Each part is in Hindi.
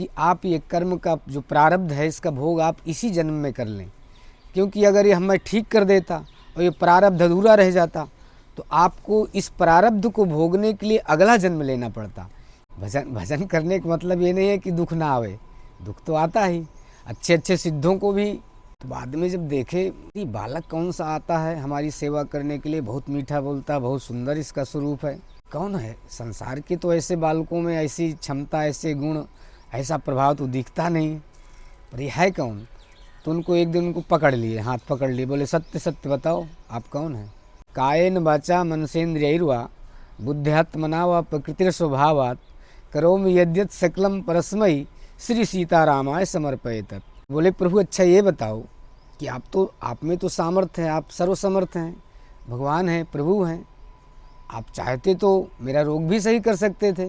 कि आप ये कर्म का जो प्रारब्ध है इसका भोग आप इसी जन्म में कर लें, क्योंकि अगर ये मैं ठीक कर देता और ये प्रारब्ध अधूरा रह जाता तो आपको इस प्रारब्ध को भोगने के लिए अगला जन्म लेना पड़ता। भजन करने का मतलब ये नहीं है कि दुख ना आवे, दुख तो आता ही। अच्छे अच्छे सिद्धों को भी तो बाद में जब देखे कि बालक कौन सा आता है हमारी सेवा करने के लिए, बहुत मीठा बोलता, बहुत सुंदर इसका स्वरूप है, कौन है संसार के तो ऐसे बालकों में ऐसी क्षमता, ऐसे गुण, ऐसा प्रभाव तो दिखता नहीं, पर यह है कौन। तो उनको एक दिन उनको पकड़ लिए, हाथ पकड़ लिए, बोले सत्य सत्य बताओ आप कौन है। कायेन वाचा मनसेन्द्रियैर्वा बुद्ध्यात्मना व प्रकृतिर स्वभावात् करोमि यद्यत् सकलम परस्मै श्री सीतारामाय समर्पयेत्। बोले प्रभु अच्छा ये बताओ कि आप में तो सामर्थ्य है, आप सर्वसमर्थ हैं, भगवान हैं, प्रभु हैं, आप चाहते तो मेरा रोग भी सही कर सकते थे,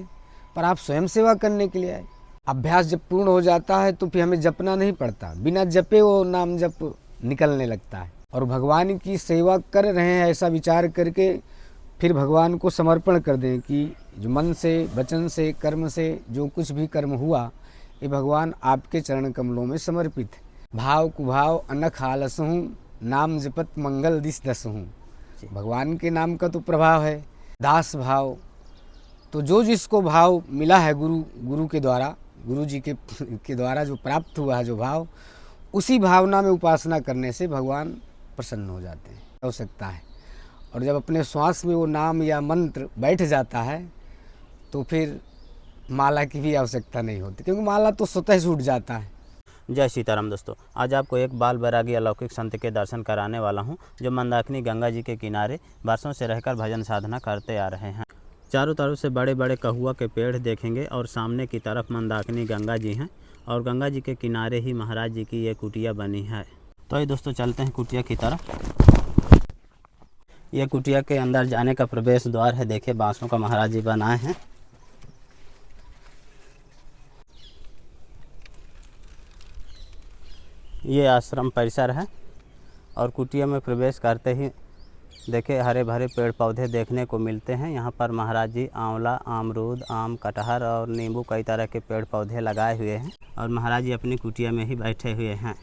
पर आप स्वयं सेवा करने के लिए आए। अभ्यास जब पूर्ण हो जाता है तो फिर हमें जपना नहीं पड़ता, बिना जपे वो नाम जप निकलने लगता है। और भगवान की सेवा कर रहे हैं ऐसा विचार करके फिर भगवान को समर्पण कर दें कि जो मन से, वचन से, कर्म से जो कुछ भी कर्म हुआ ये भगवान आपके चरण कमलों में समर्पित है। भाव कुभाव अनख आलसहूँ नाम जपत मंगल दिस दसहूँ। भगवान के नाम का तो प्रभाव है। दास भाव तो जो जिसको भाव मिला है गुरु के द्वारा, गुरु जी के द्वारा जो प्राप्त हुआ है जो भाव, उसी भावना में उपासना करने से भगवान प्रसन्न हो जाते हैं, हो सकता है। और जब अपने श्वास में वो नाम या मंत्र बैठ जाता है तो फिर माला की भी आवश्यकता नहीं होती, क्योंकि माला तो स्वतः छूट जाता है। जय सीताराम दोस्तों, आज आपको एक बाल बैरागी अलौकिक संत के दर्शन कराने वाला हूं, जो मंदाकिनी गंगा जी के किनारे वर्षों से रहकर भजन साधना करते आ रहे हैं। चारों तरफ से बड़े बड़े कहुआ के पेड़ देखेंगे और सामने की तरफ मंदाकिनी गंगा जी हैं और गंगा जी के किनारे ही महाराज जी की ये कुटिया बनी है। तो ये दोस्तों चलते हैं कुटिया की तरफ। यह कुटिया के अंदर जाने का प्रवेश द्वार है। देखिए बांसों का महाराज जी बनाए हैं। ये आश्रम परिसर है और कुटिया में प्रवेश करते ही देखिए हरे भरे पेड़ पौधे देखने को मिलते हैं। यहाँ पर महाराज जी आंवला, अमरूद, आम, कटहर और नींबू कई तरह के पेड़ पौधे लगाए हुए हैं और महाराज जी अपनी कुटिया में ही बैठे हुए हैं।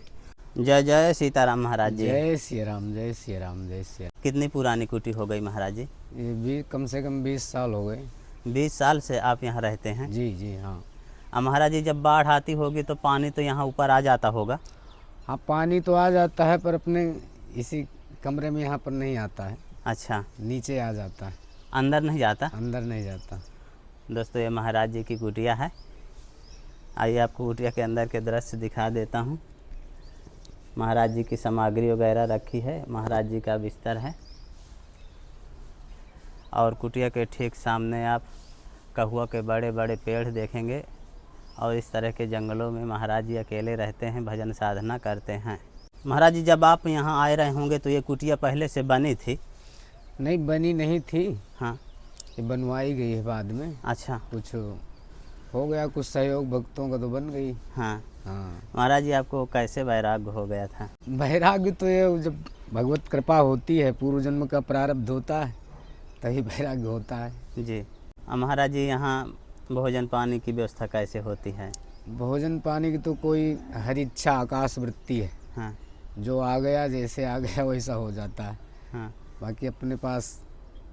जय जय सीताराम महाराज जी। जय श्री राम, जय श्री राम, जय श्री राम। कितनी पुरानी कुटी हो गई महाराज जी? ये भी कम से कम 20 साल हो गए। 20 साल से आप यहाँ रहते हैं? जी जी हाँ। अब महाराज जी जब बाढ़ आती होगी तो पानी तो यहाँ ऊपर आ जाता होगा? हाँ पानी तो आ जाता है, पर अपने इसी कमरे में यहाँ पर नहीं आता है। अच्छा, नीचे आ जाता है, अंदर नहीं जाता? अंदर नहीं जाता। दोस्तों ये महाराज जी की कुटिया है। आइए आपको कुटिया के अंदर के दृश्य दिखा देता हूँ। महाराज जी की सामग्री वगैरह रखी है, महाराज जी का बिस्तर है और कुटिया के ठीक सामने आप कहुआ के बड़े बड़े पेड़ देखेंगे और इस तरह के जंगलों में महाराज जी अकेले रहते हैं, भजन साधना करते हैं। महाराज जी जब आप यहाँ आए रहे होंगे तो ये कुटिया पहले से बनी थी? नहीं बनी नहीं थी। हाँ, ये बनवाई गई है बाद में। अच्छा, कुछ हो गया, कुछ सहयोग भक्तों का तो बन गई। हाँ हाँ। महाराज जी आपको कैसे वैराग्य हो गया था? वैराग्य तो ये जब भगवत कृपा होती है, पूर्व जन्म का प्रारब्ध होता है तभी वैराग्य होता है। जी। महाराज जी यहाँ भोजन पानी की व्यवस्था कैसे होती है? भोजन पानी की तो कोई हर इच्छा आकाश वृत्ति है। हाँ जो आ गया, जैसे आ गया वैसा हो जाता है। हाँ। बाकी अपने पास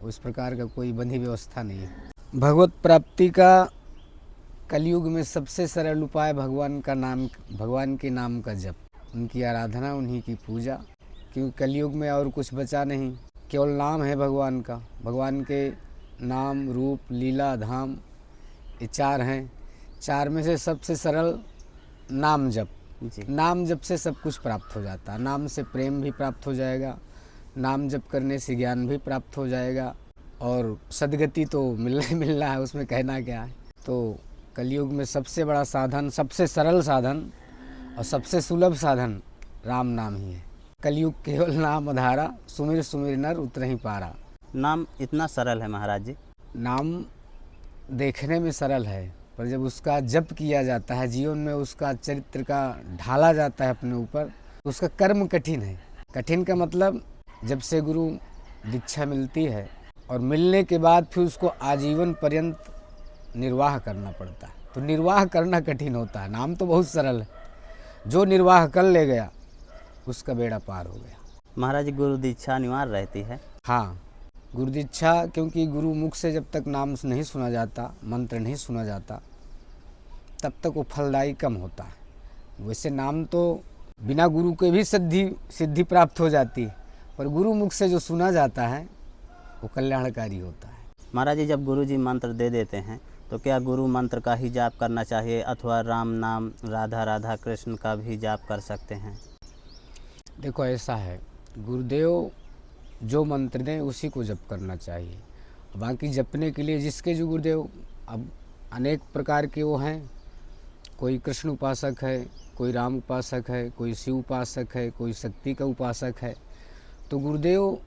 उस प्रकार का कोई बंधी व्यवस्था नहीं है। भगवत प्राप्ति का कलयुग में सबसे सरल उपाय भगवान का नाम, भगवान के नाम का जप, उनकी आराधना, उन्हीं की पूजा। क्योंकि कलयुग में और कुछ बचा नहीं, केवल नाम है भगवान का। भगवान के नाम, रूप, लीला, धाम ये 4 हैं। 4 में से सबसे सरल नाम जप। नाम जप से सब कुछ प्राप्त हो जाता है। नाम से प्रेम भी प्राप्त हो जाएगा, नाम जप करने से ज्ञान भी प्राप्त हो जाएगा और सदगति तो मिलना है, उसमें कहना क्या है। तो कलयुग में सबसे बड़ा साधन, सबसे सरल साधन और सबसे सुलभ साधन राम नाम ही है। कलयुग केवल नाम आधारा, सुमिर सुमिर नर उतरहि पारा। नाम इतना सरल है महाराज जी? नाम देखने में सरल है, पर जब उसका जप किया जाता है, जीवन में उसका चरित्र का ढाला जाता है अपने ऊपर, तो उसका कर्म कठिन है। कठिन का मतलब जब से गुरु दीक्षा मिलती है और मिलने के बाद फिर उसको आजीवन पर्यंत निर्वाह करना पड़ता है। तो निर्वाह करना कठिन होता है। नाम तो बहुत सरल है, जो निर्वाह कर ले गया उसका बेड़ा पार हो गया। महाराज जी गुरु दीक्षा अनिवार्य रहती है? हाँ, गुरु दीक्षा, क्योंकि गुरु मुख से जब तक नाम नहीं सुना जाता, मंत्र नहीं सुना जाता, तब तक वो फलदायी कम होता है। वैसे नाम तो बिना गुरु के भी सिद्धि प्राप्त हो जाती है, पर गुरु मुख से जो सुना जाता है वो कल्याणकारी होता है। महाराज जी जब गुरु जी मंत्र दे देते हैं तो क्या गुरु मंत्र का ही जाप करना चाहिए अथवा राम नाम, राधा राधा कृष्ण का भी जाप कर सकते हैं? देखो ऐसा है, गुरुदेव जो मंत्र दें उसी को जप करना चाहिए। बाकी जपने के लिए जिसके जो गुरुदेव, अब अनेक प्रकार के वो हैं, कोई कृष्ण उपासक है, कोई राम उपासक है, कोई शिव उपासक है, कोई शक्ति का उपासक है। तो गुरुदेव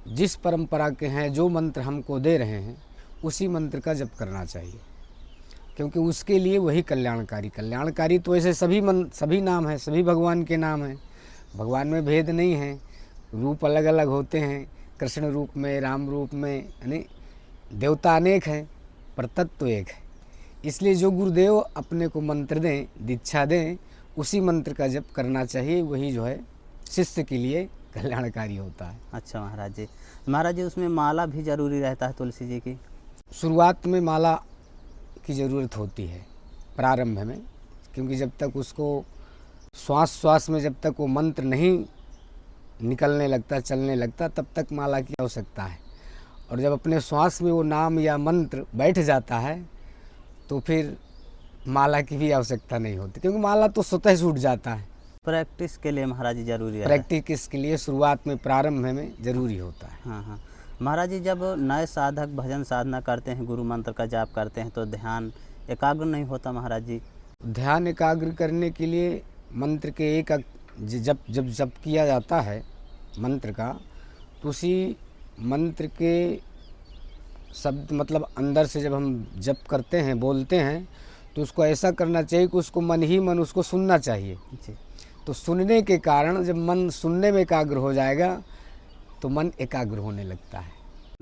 जिस परंपरा के हैं, जो मंत्र हमको दे रहे हैं उसी मंत्र का जप करना चाहिए, क्योंकि उसके लिए वही कल्याणकारी तो ऐसे सभी नाम हैं, सभी भगवान के नाम हैं। भगवान में भेद नहीं है, रूप अलग अलग होते हैं, कृष्ण रूप में, राम रूप में, यानी देवता अनेक हैं पर तत्व तो एक है। इसलिए जो गुरुदेव अपने को मंत्र दें, दीक्षा दें, उसी मंत्र का जप करना चाहिए। वही जो है शिष्य के लिए कल्याणकारी होता है। अच्छा महाराज जी उसमें माला भी जरूरी रहता है तुलसी जी की? शुरुआत में माला की ज़रूरत होती है, प्रारंभ में, क्योंकि जब तक उसको श्वास में जब तक वो मंत्र नहीं निकलने लगता, चलने लगता, तब तक माला की आवश्यकता है। और जब अपने श्वास में वो नाम या मंत्र बैठ जाता है तो फिर माला की भी आवश्यकता नहीं होती, क्योंकि माला तो स्वतः छूट जाता है। प्रैक्टिस के लिए महाराज जी जरूरी है? प्रैक्टिस के लिए शुरुआत में, प्रारंभ में ज़रूरी होता है। हाँ महाराज जी जब नए साधक भजन साधना करते हैं, गुरु मंत्र का जाप करते हैं, तो ध्यान एकाग्र नहीं होता महाराज जी? ध्यान एकाग्र करने के लिए मंत्र के जब किया जाता है मंत्र का, तो उसी मंत्र के शब्द, मतलब अंदर से जब हम जप करते हैं, बोलते हैं, तो उसको ऐसा करना चाहिए कि उसको मन ही मन उसको सुनना चाहिए जी। तो सुनने के कारण जब मन सुनने में एकाग्र हो जाएगा तो मन एकाग्र होने लगता है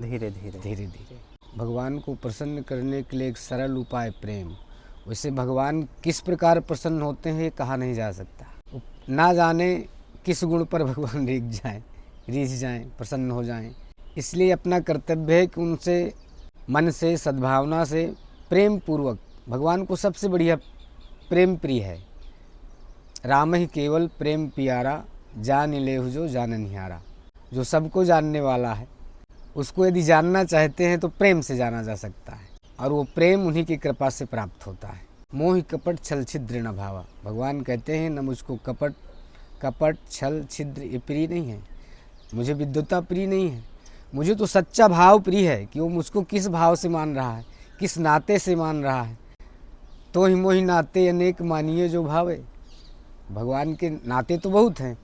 धीरे धीरे। भगवान को प्रसन्न करने के लिए एक सरल उपाय प्रेम। वैसे भगवान किस प्रकार प्रसन्न होते हैं ये कहा नहीं जा सकता, ना जाने किस गुण पर भगवान रीझ जाएं, प्रसन्न हो जाएं। इसलिए अपना कर्तव्य है कि उनसे मन से, सद्भावना से, प्रेम पूर्वक, भगवान को सबसे बढ़िया प्रेम प्रिय है। राम ही केवल प्रेम प्यारा, जान लेहु जो जाननिहारा। जो सबको जानने वाला है, उसको यदि जानना चाहते हैं तो प्रेम से जाना जा सकता है, और वो प्रेम उन्हीं की कृपा से प्राप्त होता है। मोह कपट छल छिद्र न भावा। भगवान कहते हैं न मुझको कपट छल छिद्र ये प्रिय नहीं है, मुझे विद्वता प्रिय नहीं है, मुझे तो सच्चा भाव प्रिय है कि वो मुझको किस भाव से मान रहा है, किस नाते से मान रहा है। तो ही मोहि नाते अनेक मानिए जो भावे। भगवान के नाते तो बहुत हैं,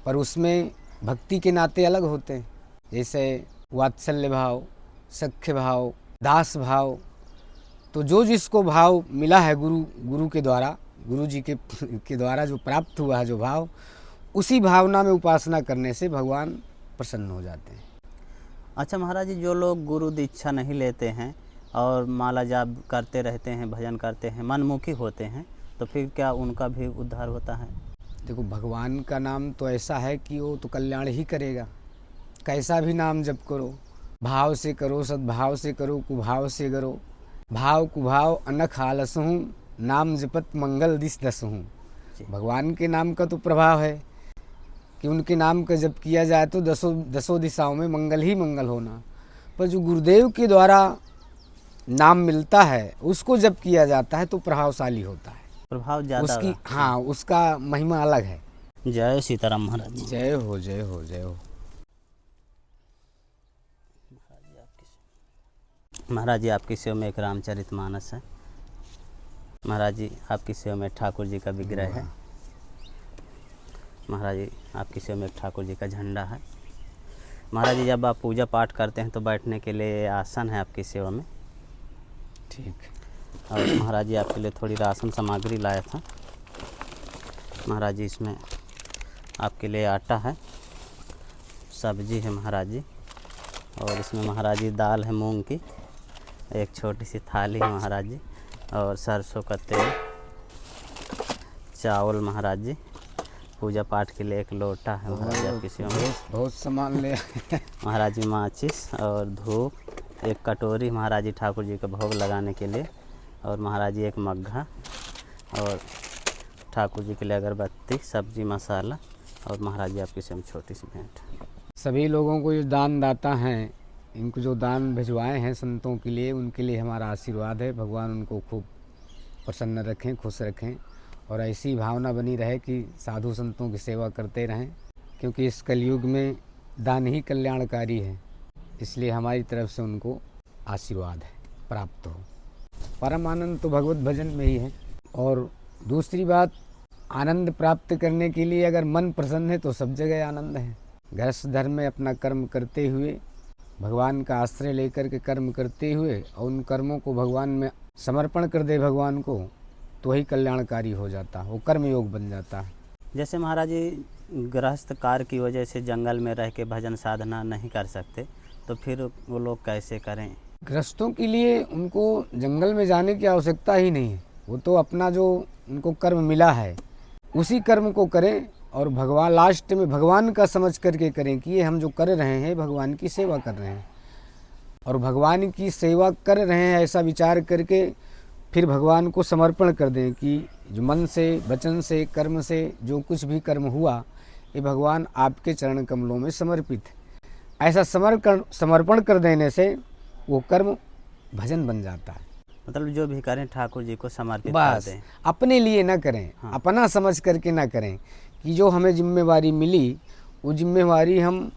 पर उसमें भक्ति के नाते अलग होते हैं, जैसे वात्सल्य भाव, सख्य भाव, दास भाव। तो जो जिसको भाव मिला है गुरु के द्वारा, गुरु जी के द्वारा जो प्राप्त हुआ है जो भाव, उसी भावना में उपासना करने से भगवान प्रसन्न हो जाते हैं। अच्छा महाराज जी जो लोग गुरु दीक्षा नहीं लेते हैं और माला जाप करते रहते हैं, भजन करते हैं, मनमुखी होते हैं, तो फिर क्या उनका भी उद्धार होता है? देखो भगवान का नाम तो ऐसा है कि वो तो कल्याण ही करेगा। कैसा भी नाम जप करो, भाव से करो, सद्भाव से करो, कुभाव से करो। भाव कुभाव अनख आलसहूँ, नाम जपत मंगल दिस दसहूँ। भगवान के नाम का तो प्रभाव है कि उनके नाम का जप किया जाए तो दसों दिशाओं में मंगल ही मंगल होना। पर जो गुरुदेव के द्वारा नाम मिलता है उसको जब किया जाता है तो प्रभावशाली होता है, प्रभाव ज़्यादा उसकी, हाँ, उसका महिमा अलग है। जय सीताराम महाराज जी। जय हो जय हो जय हो। महाराज जी आपकी सेवा में एक रामचरितमानस है। महाराज जी आपकी सेवा में ठाकुर जी का विग्रह है। महाराज जी आपकी सेवा में एक ठाकुर जी का झंडा है। महाराज जी जब आप पूजा पाठ करते हैं तो बैठने के लिए आसन है आपकी सेवा में। ठीक। और महाराज जी आपके लिए थोड़ी राशन सामग्री लाया था। महाराज जी इसमें आपके लिए आटा है, सब्जी है महाराज जी, और इसमें महाराज जी दाल है मूंग की, एक छोटी सी थाली है महाराज जी, और सरसों का तेल, चावल महाराज जी, पूजा पाठ के लिए एक लोटा है महाराज जी आपकी सेवा में। बहुत बहुत सामान ले महाराज जी माचिस और धूप, एक कटोरी महाराज जी ठाकुर जी का भोग लगाने के लिए, और महाराज जी एक मग्घा, और ठाकुर जी के लिए अगरबत्ती, सब्जी, मसाला, और महाराज जी आपकी सेवा में छोटी सी भेंट। सभी लोगों को जो दान दाता हैं, इनको जो दान भिजवाए हैं संतों के लिए, उनके लिए हमारा आशीर्वाद है। भगवान उनको खूब प्रसन्न रखें, खुश रखें, और ऐसी भावना बनी रहे कि साधु संतों की सेवा करते रहें, क्योंकि इस कलयुग में दान ही कल्याणकारी है। इसलिए हमारी तरफ से उनको आशीर्वाद है प्राप्त हो। परम आनंद तो भगवत भजन में ही है। और दूसरी बात, आनंद प्राप्त करने के लिए अगर मन प्रसन्न है तो सब जगह आनंद है। गृहस्थ धर्म में अपना कर्म करते हुए, भगवान का आश्रय लेकर के कर्म करते हुए, और उन कर्मों को भगवान में समर्पण कर दे भगवान को, तो वही कल्याणकारी हो जाता है, वो कर्म योग बन जाता है। जैसे महाराज जी गृहस्थ कार्य की वजह से जंगल में रह के भजन साधना नहीं कर सकते, तो फिर वो लोग कैसे करें? गृहस्थों के लिए उनको जंगल में जाने की आवश्यकता ही नहीं है। वो तो अपना जो उनको कर्म मिला है उसी कर्म को करें, और भगवान लास्ट में भगवान का समझ करके करें कि ये हम जो कर रहे हैं भगवान की सेवा कर रहे हैं, और भगवान की सेवा कर रहे हैं ऐसा विचार करके फिर भगवान को समर्पण कर दें कि जो मन से, वचन से, कर्म से जो कुछ भी कर्म हुआ ये भगवान आपके चरण कमलों में समर्पित है। ऐसा समर्पण कर देने से वो कर्म भजन बन जाता है। मतलब जो भी करें ठाकुर जी को समर्पित कर बस दें। अपने लिए ना करें, हाँ। अपना समझ करके ना करें कि जो हमें जिम्मेवारी मिली वो जिम्मेवारी हम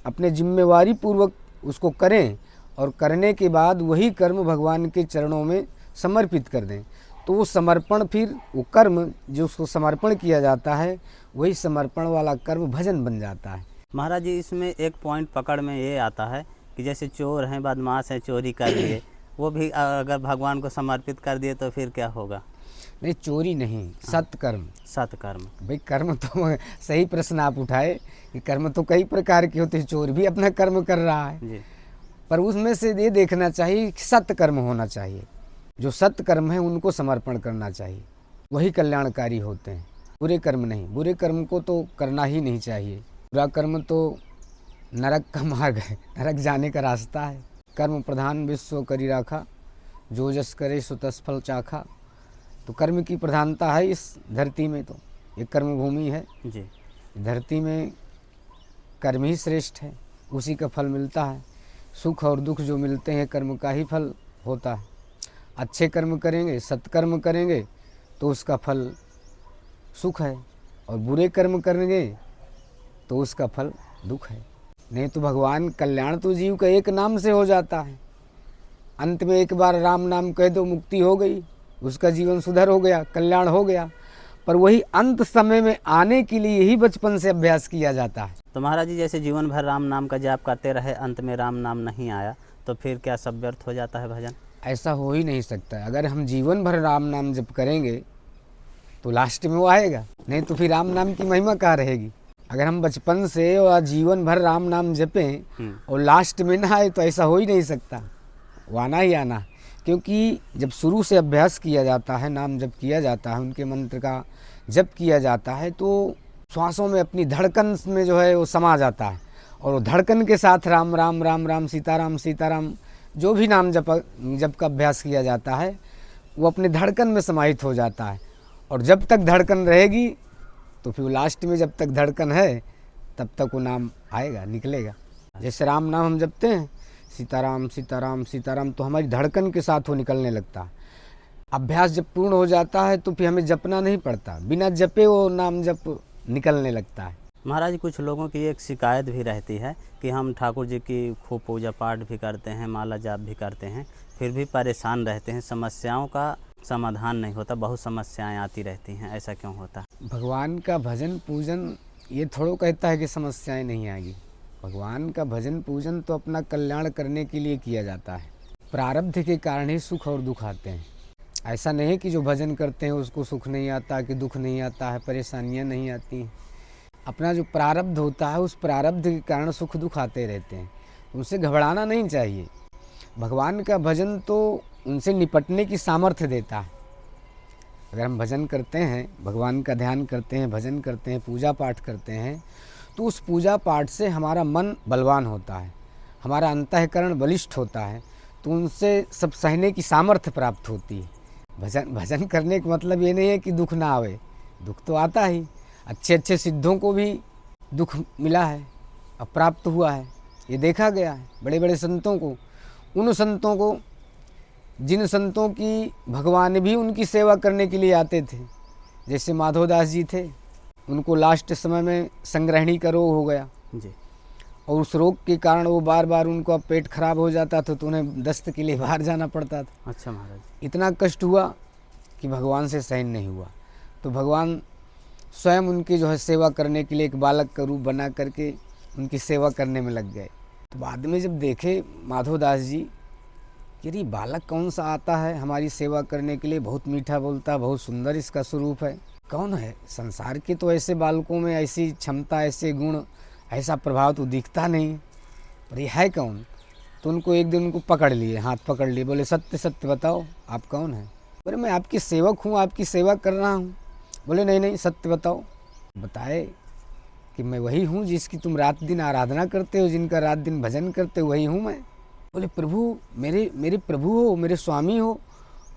अपने जिम्मेवारी पूर्वक उसको करें, और करने के बाद वही कर्म भगवान के चरणों में समर्पित कर दें। तो वो समर्पण, फिर वो कर्म जो उसको समर्पण किया जाता है वही समर्पण वाला कर्म भजन बन जाता है। महाराज जी इसमें एक पॉइंट पकड़ में ये आता है कि जैसे चोर हैं, बदमाश हैं, चोरी कर लिए, वो भी अगर भगवान को समर्पित कर दिए तो फिर क्या होगा? नहीं, चोरी नहीं, सत्कर्म। सत्कर्म। भाई कर्म तो सही प्रश्न आप उठाए कि कर्म तो कई प्रकार के होते हैं। चोर भी अपना कर्म कर रहा है, जी। पर उसमें से ये देखना चाहिए कि सत्कर्म होना चाहिए। जो सत्कर्म है उनको समर्पण करना चाहिए, वही कल्याणकारी होते हैं। बुरे कर्म नहीं, बुरे कर्म को तो करना ही नहीं चाहिए। बुरा कर्म तो नरक का मार्ग है, नरक जाने का रास्ता है। कर्म प्रधान विश्व करी राखा, जो जस करे सो तस फल चाखा। तो कर्म की प्रधानता है इस धरती में, तो ये कर्म भूमि है। जी। धरती में कर्म ही श्रेष्ठ है, उसी का फल मिलता है। सुख और दुख जो मिलते हैं कर्म का ही फल होता है। अच्छे कर्म करेंगे, सत्कर्म करेंगे तो उसका फल सुख है, और बुरे कर्म करेंगे तो उसका फल दुख है। नहीं तो भगवान कल्याण तो जीव का एक नाम से हो जाता है। अंत में एक बार राम नाम कह दो, मुक्ति हो गई, उसका जीवन सुधर हो गया, कल्याण हो गया। पर वही अंत समय में आने के लिए ही बचपन से अभ्यास किया जाता है। तो महाराज जी जैसे जीवन भर राम नाम का जाप करते रहे, अंत में राम नाम नहीं आया, तो फिर क्या सब व्यर्थ हो जाता है भजन? ऐसा हो ही नहीं सकता। अगर हम जीवन भर राम नाम जप करेंगे तो लास्ट में वो आएगा, नहीं तो फिर राम नाम की महिमा कहाँ रहेगी। अगर हम बचपन से और जीवन भर राम नाम जपें और लास्ट में ना आए तो ऐसा हो ही नहीं सकता। वो आना ही आना, क्योंकि जब शुरू से अभ्यास किया जाता है, नाम जप किया जाता है, उनके मंत्र का जप किया जाता है, तो श्वासों में अपनी धड़कन में जो है वो समा जाता है। और वो धड़कन के साथ राम राम राम राम, सीताराम सीताराम, जो भी नाम जप का अभ्यास किया जाता है वो अपने धड़कन में समाहित हो जाता है। और जब तक धड़कन रहेगी तो फिर लास्ट में जब तक धड़कन है तब तक वो नाम आएगा, निकलेगा। जैसे राम नाम हम जपते हैं, सीताराम सीताराम सीताराम, तो हमारी धड़कन के साथ वो निकलने लगता है। अभ्यास जब पूर्ण हो जाता है तो फिर हमें जपना नहीं पड़ता, बिना जपे वो नाम जप निकलने लगता है। महाराज कुछ लोगों की एक शिकायत भी रहती है कि हम ठाकुर जी की खूब पूजा पाठ भी करते हैं, माला जाप भी करते हैं, फिर भी परेशान रहते हैं, समस्याओं का समाधान नहीं होता, बहुत समस्याएं आती रहती हैं, ऐसा क्यों होता है? भगवान का भजन पूजन ये थोड़ा कहता है कि समस्याएं नहीं आएगी। भगवान का भजन पूजन तो अपना कल्याण करने के लिए किया जाता है। प्रारब्ध के कारण ही सुख और दुख आते हैं। ऐसा नहीं है कि जो भजन करते हैं उसको सुख नहीं आता, कि दुख नहीं आता है, परेशानियां नहीं आती हैं। अपना जो प्रारब्ध होता है उस प्रारब्ध के कारण सुख दुख आते रहते हैं, उनसे घबराना नहीं चाहिए। भगवान का भजन तो उनसे निपटने की सामर्थ्य देता है। अगर हम भजन करते हैं, भगवान का ध्यान करते हैं, भजन करते हैं, पूजा पाठ करते हैं, तो उस पूजा पाठ से हमारा मन बलवान होता है, हमारा अंतःकरण बलिष्ठ होता है, तो उनसे सब सहने की सामर्थ्य प्राप्त होती है। भजन करने का मतलब ये नहीं है कि दुख ना आवे, दुख तो आता ही। अच्छे अच्छे सिद्धों को भी दुख मिला है, अब प्राप्त हुआ है, ये देखा गया है। बड़े बड़े संतों को, उन संतों को, जिन संतों की भगवान भी उनकी सेवा करने के लिए आते थे, जैसे माधवदास जी थे, उनको लास्ट समय में संग्रहणी का रोग हो गया जी। और उस रोग के कारण वो बार बार उनको पेट खराब हो जाता था, तो उन्हें दस्त के लिए बाहर जाना पड़ता था। अच्छा महाराज। इतना कष्ट हुआ कि भगवान से सहन नहीं हुआ, तो भगवान स्वयं उनकी जो है सेवा करने के लिए एक बालक का रूप बना करके उनकी सेवा करने में लग गए। तो बाद में जब देखे माधवदास जी कि अरे बालक कौन सा आता है हमारी सेवा करने के लिए, बहुत मीठा बोलता, बहुत सुंदर इसका स्वरूप है, कौन है? संसार के तो ऐसे बालकों में ऐसी क्षमता, ऐसे गुण, ऐसा प्रभाव तो दिखता नहीं, पर ये है कौन? तो उनको एक दिन उनको पकड़ लिए, हाथ पकड़ लिए, बोले सत्य सत्य बताओ आप कौन है? बोले मैं आपकी सेवक हूँ, आपकी सेवा कर रहा हूँ। बोले नहीं नहीं सत्य बताओ। बताए कि मैं वही हूँ जिसकी तुम रात दिन आराधना करते हो, जिनका रात दिन भजन करते हो, वही हूँ मैं। बोले प्रभु मेरे प्रभु हो, मेरे स्वामी हो,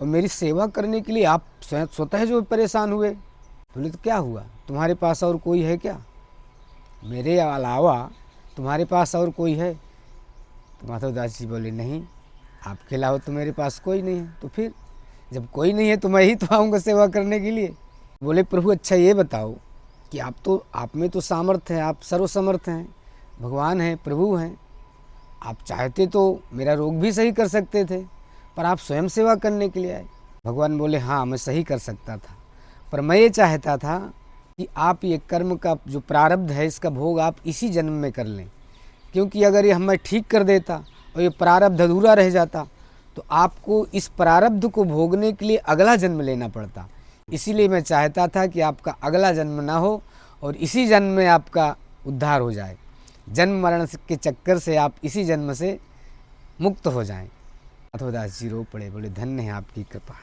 और मेरी सेवा करने के लिए आप स्वतः जो परेशान हुए। बोले तो क्या हुआ, तुम्हारे पास और कोई है क्या? मेरे अलावा तुम्हारे पास और कोई है? तो माधवदास जी बोले नहीं, आपके अलावा तो मेरे पास कोई नहीं है। तो फिर जब कोई नहीं है तो मैं ही तो आऊँगा सेवा करने के लिए। बोले प्रभु अच्छा ये बताओ कि आप में तो सामर्थ्य है, आप सर्वसमर्थ हैं, भगवान हैं, प्रभु हैं, आप चाहते तो मेरा रोग भी सही कर सकते थे, पर आप स्वयं सेवा करने के लिए आए। भगवान बोले हाँ मैं सही कर सकता था, पर मैं ये चाहता था कि आप ये कर्म का जो प्रारब्ध है इसका भोग आप इसी जन्म में कर लें, क्योंकि अगर ये मैं ठीक कर देता और ये प्रारब्ध अधूरा रह जाता तो आपको इस प्रारब्ध को भोगने के लिए अगला जन्म लेना पड़ता। इसीलिए मैं चाहता था कि आपका अगला जन्म ना हो और इसी जन्म में आपका उद्धार हो जाए, जन्म मरण के चक्कर से आप इसी जन्म से मुक्त हो जाएं। माधवदास जी रो पड़े, बोले धन्य है आपकी कृपा।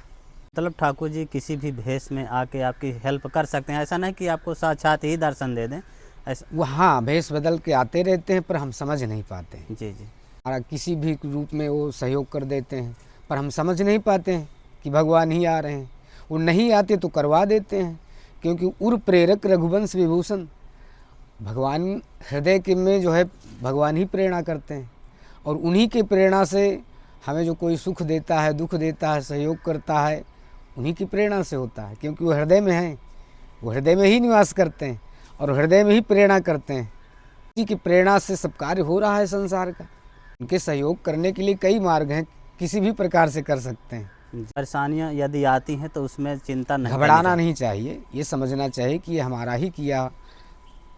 मतलब ठाकुर जी किसी भी भेष में आके आपकी हेल्प कर सकते हैं, ऐसा नहीं कि आपको साक्षात ही दर्शन दे दें ऐसा? वो हाँ भेष बदल के आते रहते हैं, पर हम समझ नहीं पाते हैं। जी जी। हमारा किसी भी रूप में वो सहयोग कर देते हैं, पर हम समझ नहीं पाते हैं कि भगवान ही आ रहे हैं। वो नहीं आते तो करवा देते हैं, क्योंकि उर प्रेरक रघुवंश विभूषण, भगवान हृदय के में जो है भगवान ही प्रेरणा करते हैं, और उन्हीं की प्रेरणा से हमें जो कोई सुख देता है, दुख देता है, सहयोग करता है, उन्हीं की प्रेरणा से होता है, क्योंकि वो हृदय में हैं, वो हृदय में ही निवास करते हैं और हृदय में ही प्रेरणा करते हैं। उसी की प्रेरणा से सब कार्य हो रहा है संसार का। उनके सहयोग करने के लिए कई मार्ग हैं, किसी भी प्रकार से कर सकते हैं। परेशानियाँ यदि आती हैं तो उसमें चिंता नहीं, घबराना नहीं चाहिए, ये समझना चाहिए कि ये हमारा ही किया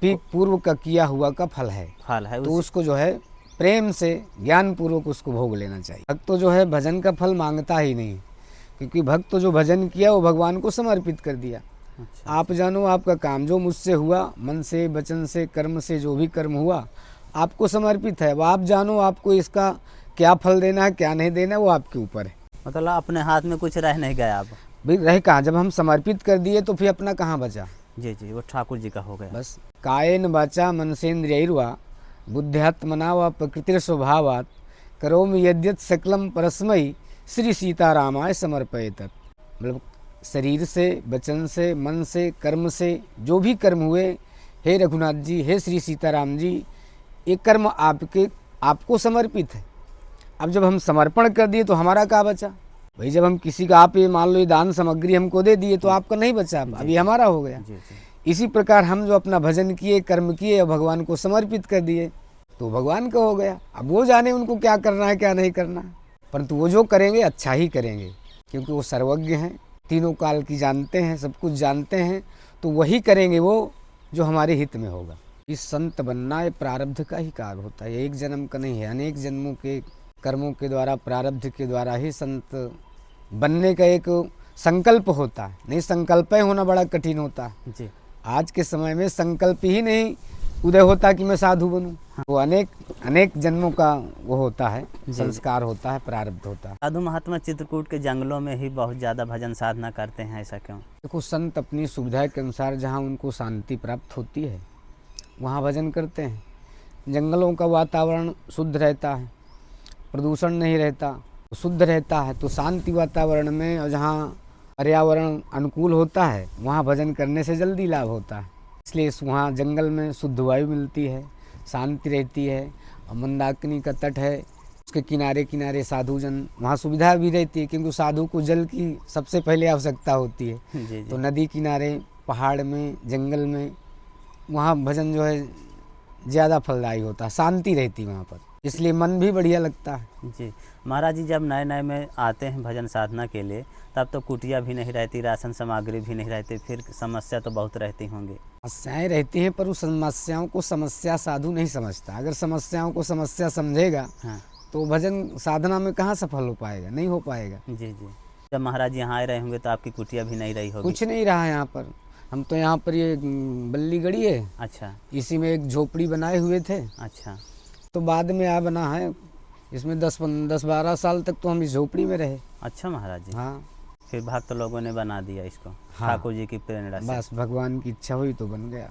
पूर्व का किया हुआ का फल है, फल है, तो उसको जो है प्रेम से ज्ञान पूर्वक उसको भोग लेना चाहिए। भक्त तो जो है भजन का फल मांगता ही नहीं, क्योंकि भक्त तो जो भजन किया वो भगवान को समर्पित कर दिया। अच्छा। आप जानो आपका काम जो मुझसे हुआ, मन से, वचन से, कर्म से जो भी कर्म हुआ आपको समर्पित है। अब आप जानो आपको इसका क्या फल देना है, क्या नहीं देना है, वो आपके ऊपर है। मतलब अपने हाथ में कुछ रह नहीं गया अब। भाई रह कहाँ, जब हम समर्पित कर दिए तो फिर अपना कहाँ बचा? जी जी, वो ठाकुर जी का हो गया। बस कायेन वाचा मनसेन्द्रियैर्वा बुद्ध्यात्मना व प्रकृतिर स्वभावात् करोमि यद्यत् सकलम परस्मै श्री सीतारामाय समर्पयेत्। मतलब शरीर से, वचन से, मन से, कर्म से जो भी कर्म हुए, हे रघुनाथ जी, हे श्री सीताराम जी, ये कर्म आपको समर्पित है। अब जब हम समर्पण कर दिए तो हमारा क्या बचा? भाई जब हम किसी का, आप ये मान लो ये दान सामग्री हमको दे दिए तो आपका नहीं बचा, अभी हमारा हो गया। जी जी। इसी प्रकार हम जो अपना भजन किए, कर्म किए और भगवान को समर्पित कर दिए तो भगवान का हो गया। अब वो जाने उनको क्या करना है क्या नहीं करना है, परंतु वो जो करेंगे अच्छा ही करेंगे, क्योंकि वो सर्वज्ञ हैं, तीनों काल की जानते हैं, सब कुछ जानते हैं, तो वही करेंगे वो जो हमारे हित में होगा। इस संत बनना ये प्रारब्ध का ही कार्य होता है, एक जन्म का नहीं है, अनेक जन्मों के कर्मों के द्वारा, प्रारब्ध के द्वारा ही संत बनने का एक संकल्प होता है। नहीं संकल्प होना बड़ा कठिन होता है। जी। आज के समय में संकल्प ही नहीं उदय होता कि मैं साधु बनूं। वो अनेक अनेक जन्मों का वो होता है, संस्कार होता है, प्रारब्ध होता है। साधु महात्मा चित्रकूट के जंगलों में ही बहुत ज़्यादा भजन साधना करते हैं, ऐसा क्यों? देखो, संत अपनी सुविधा के अनुसार जहाँ उनको शांति प्राप्त होती है वहाँ भजन करते हैं। जंगलों का वातावरण शुद्ध रहता है, प्रदूषण नहीं रहता, शुद्ध रहता है, तो शांति वातावरण में और जहाँ पर्यावरण अनुकूल होता है वहाँ भजन करने से जल्दी लाभ होता है। इसलिए वहाँ जंगल में शुद्ध वायु मिलती है, शांति रहती है। और मंदाकिनी का तट है, उसके किनारे किनारे साधुजन, वहाँ सुविधा भी रहती है, क्योंकि साधु को जल की सबसे पहले आवश्यकता होती है। जी। तो नदी किनारे, पहाड़ में, जंगल में, वहाँ भजन जो है ज़्यादा फलदायी होता है, शांति रहती वहाँ पर, इसलिए मन भी बढ़िया लगता है। जी महाराज जी, जब नए नए में आते हैं भजन साधना के लिए, तब तो कुटिया भी नहीं रहती, राशन सामग्री भी नहीं रहती, फिर समस्या तो बहुत रहती होंगी। समस्याएं रहती हैं, पर उस समस्याओं को समस्या साधु नहीं समझता। अगर समस्याओं को समस्या समझेगा हाँ तो भजन साधना में कहाँ सफल हो पाएगा, नहीं हो पाएगा। जी। जब महाराज यहाँ आए रहे होंगे तो आपकी कुटिया भी नहीं रही होगी। कुछ नहीं रहा यहाँ पर। हम तो यहाँ पर ये बल्ली गड़ी है, अच्छा इसी में एक झोपड़ी बनाए हुए थे, अच्छा। तो बाद में आ बना है। इसमें 10-12 साल तक तो हम इस झोपड़ी में रहे। अच्छा महाराज जी। हाँ, फिर भक्त लोगों ने बना दिया इसको, हाँ। ठाकुर जी की प्रेरणा से। बस भगवान की इच्छा हुई तो बन गया।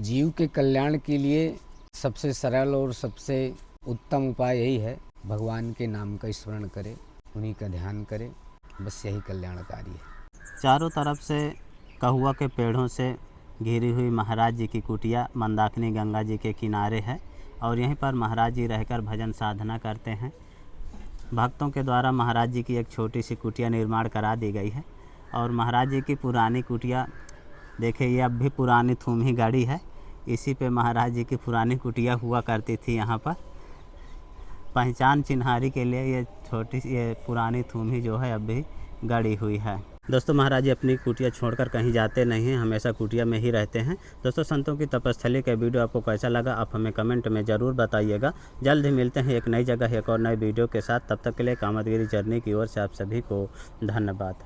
जीव के कल्याण के लिए सबसे सरल और सबसे उत्तम उपाय यही है, भगवान के नाम का स्मरण करे, उन्हीं का ध्यान करे, बस यही कल्याणकारी है। चारों तरफ से कहुआ के पेड़ों से घिरी हुई महाराज जी की कुटिया मंदाकिनी गंगा जी के किनारे है, और यहीं पर महाराज जी रहकर भजन साधना करते हैं। भक्तों के द्वारा महाराज जी की एक छोटी सी कुटिया निर्माण करा दी गई है, और महाराज जी की पुरानी कुटिया देखिए, ये अब भी पुरानी थूम ही गाड़ी है, इसी पे महाराज जी की पुरानी कुटिया हुआ करती थी। यहाँ पर पहचान चिन्हारी के लिए ये छोटी सी ये पुरानी थूम ही जो है अब भी गड़ी हुई है। दोस्तों, महाराज जी अपनी कुटिया छोड़कर कहीं जाते नहीं हैं, हमेशा कुटिया में ही रहते हैं। दोस्तों, संतों की तपस्थली का वीडियो आपको कैसा लगा, आप हमें कमेंट में ज़रूर बताइएगा। जल्द ही मिलते हैं एक नई जगह, एक और नए वीडियो के साथ। तब तक के लिए कामतगिरी जर्नी की ओर से आप सभी को धन्यवाद।